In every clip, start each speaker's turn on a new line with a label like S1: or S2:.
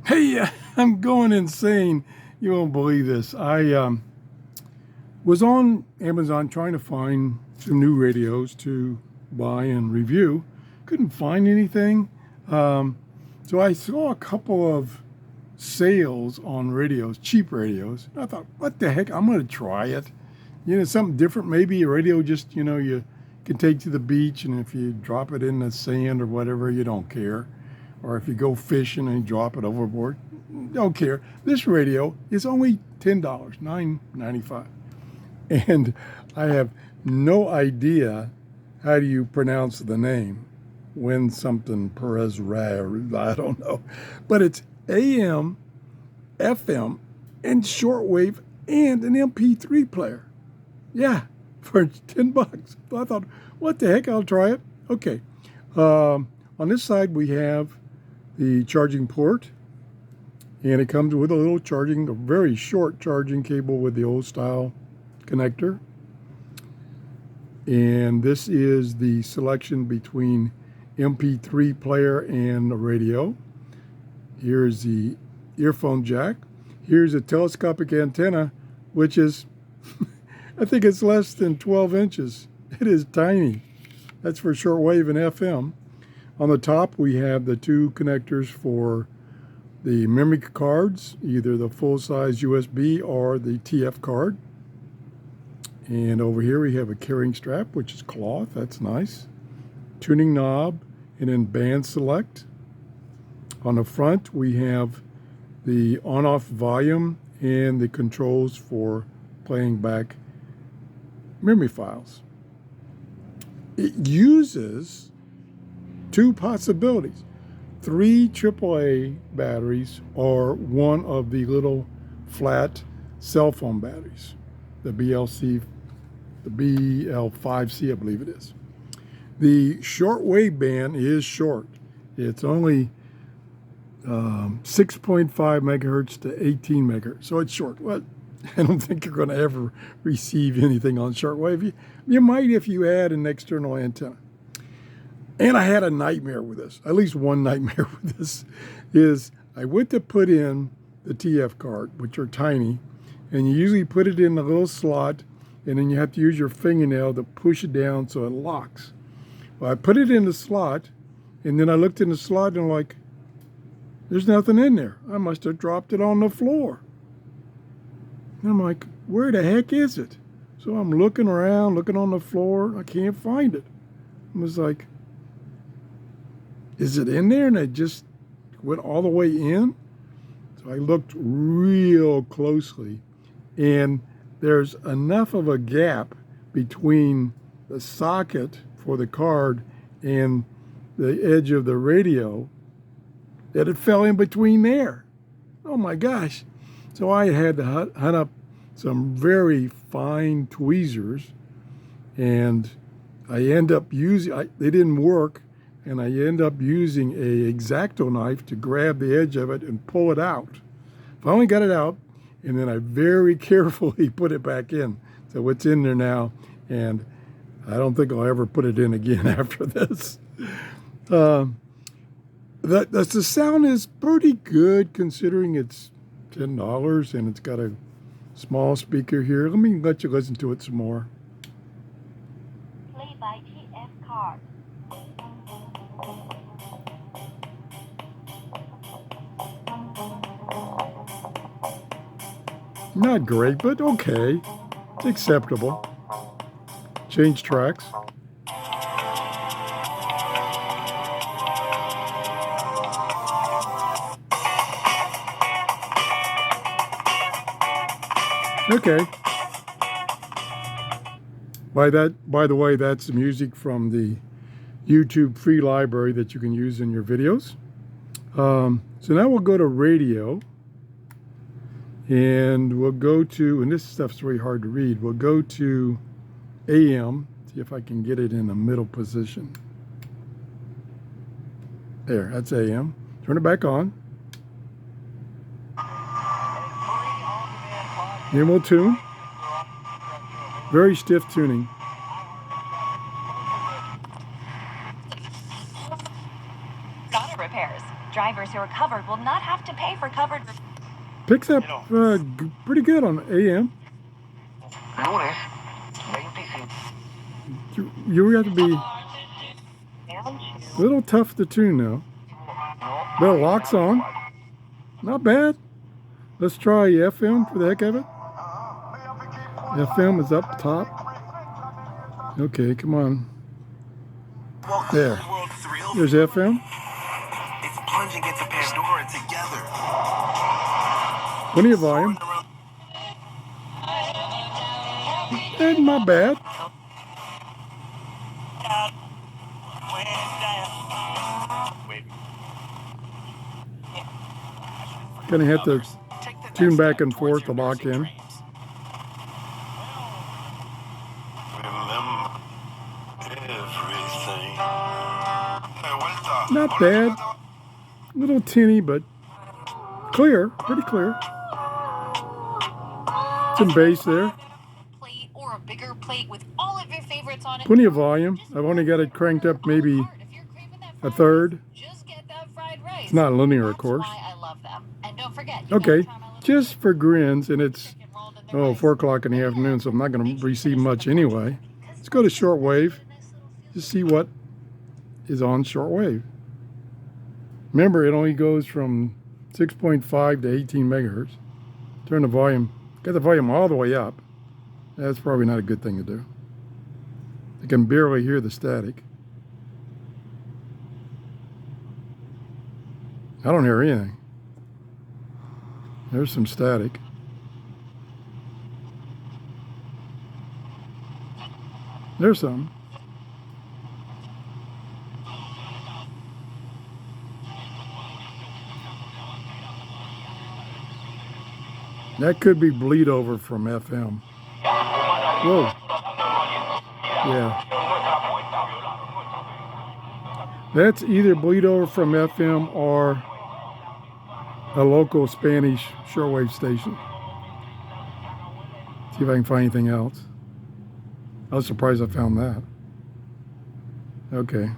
S1: Hey, I'm going insane. You won't believe this. I was on Amazon trying to find some new radios to buy and review. Couldn't find anything. So I saw a couple of sales on radios, cheap radios. I thought, what the heck? I'm going to try it. Something different. Maybe a radio just, you can take to the beach, and if you drop it in the sand or whatever, you don't care. Or if you go fishing and you drop it overboard, don't care. This radio is only $10, $9.95. And I have no idea how do you pronounce the name. When something Perez Rare, I don't know. But it's AM, FM, and shortwave, and an MP3 player. Yeah, for $10. So I thought, what the heck, I'll try it. Okay. On this side, we have the charging port, and it comes with a very short charging cable with the old style connector. And this is the selection between MP3 player and a radio. Here's the earphone jack. Here's a telescopic antenna, which is, I think it's less than 12 inches. It is tiny. That's for shortwave and FM. On the top, we have the two connectors for the memory cards, either the full-size USB or the TF card. And over here, we have a carrying strap, which is cloth. That's nice. Tuning knob, and then band select. On the front, we have the on-off volume and the controls for playing back memory files. It uses two possibilities: 3 AAA batteries or one of the little flat cell phone batteries, the BL5C, I believe it is. The shortwave band is short. It's only 6.5 megahertz to 18 megahertz, so it's short. Well, I don't think you're going to ever receive anything on shortwave. You might if you add an external antenna. And I had a nightmare with this. At least one nightmare with this is I went to put in the TF card, which are tiny, and you usually put it in a little slot, and then you have to use your fingernail to push it down so it locks. Well, I put it in the slot, and then I looked in the slot, and I'm like, there's nothing in there. I must have dropped it on the floor. And I'm like, where the heck is it? So I'm looking around, looking on the floor. I can't find it. I was like, is it in there? And it just went all the way in. So I looked real closely, and there's enough of a gap between the socket for the card and the edge of the radio that it fell in between there. Oh my gosh. So I had to hunt up some very fine tweezers, and I end up using, they didn't work, and I end up using a X-Acto knife to grab the edge of it and pull it out. Finally got it out, and then I very carefully put it back in. So it's in there now, and I don't think I'll ever put it in again after this. The sound is pretty good considering it's $10 and it's got a small speaker here. Let me let you listen to it some more.
S2: Play by TF card.
S1: Not great, but okay. It's acceptable. Change tracks. Okay. By the way, that's the music from the YouTube free library that you can use in your videos. So now we'll go to radio. And we'll go to, and this stuff's really hard to read, we'll go to AM, see if I can get it in the middle position. There, that's AM. Turn it back on. Then we'll tune. Very stiff tuning.
S2: Auto repairs. Drivers who are covered will not have to pay for covered.
S1: Picks up pretty good on AM. You have to be a little tough to tune though. But it locks on. Not bad. Let's try FM for the heck of it. FM is up top. Okay, come on. There. There's FM.
S3: It's plunging into Pandora together.
S1: Plenty of volume. And not bad. Gonna have to tune back and forth to lock in. Not bad. A little tinny, but clear. Pretty clear. Some bass there.
S2: Plate or a bigger plate with all of your favorites on it.
S1: Plenty of volume. I've only got it cranked up maybe a third.
S2: Just get that fried rice.
S1: It's not linear, of course.
S2: That's why I love them. And don't forget.
S1: Okay, just for grins, and it's 4 o'clock in the afternoon, so I'm not going to receive much anyway. Let's go to shortwave. Just see what is on shortwave. Remember, it only goes from 6.5 to 18 megahertz. Turn the volume, get the volume all the way up. That's probably not a good thing to do. I can barely hear the static. I don't hear anything. There's some static. There's some. That could be bleed over from FM. Whoa. Yeah. That's either bleed over from FM or a local Spanish shortwave station. See if I can find anything else. I was surprised I found that. Okay.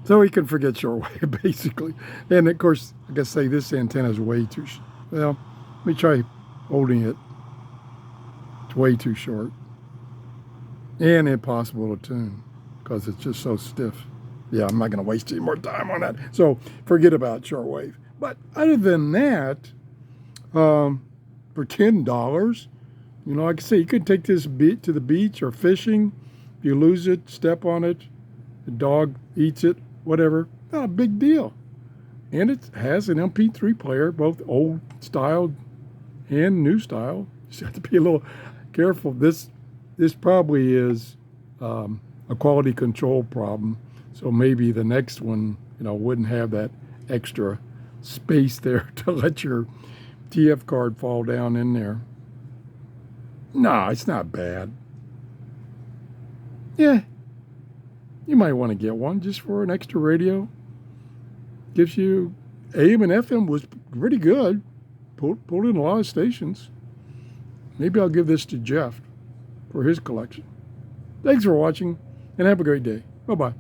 S1: So we can forget shortwave, basically. And of course, like I say, this antenna is way too well, let me try holding it. It's way too short. And impossible to tune because it's just so stiff. Yeah, I'm not going to waste any more time on that. So forget about shortwave. But other than that, for $10, you know, like I say, you could take this to the beach or fishing. If you lose it, step on it, the dog eats it, whatever. Not a big deal. And it has an MP3 player, both old style and new style. You just have to be a little careful. This probably is a quality control problem. So maybe the next one, you know, wouldn't have that extra space there to let your TF card fall down in there. No, it's not bad. Yeah, you might want to get one just for an extra radio. Gives you AM and FM was pretty good. Pulled in a lot of stations. Maybe I'll give this to Jeff for his collection. Thanks for watching and have a great day. Bye-bye.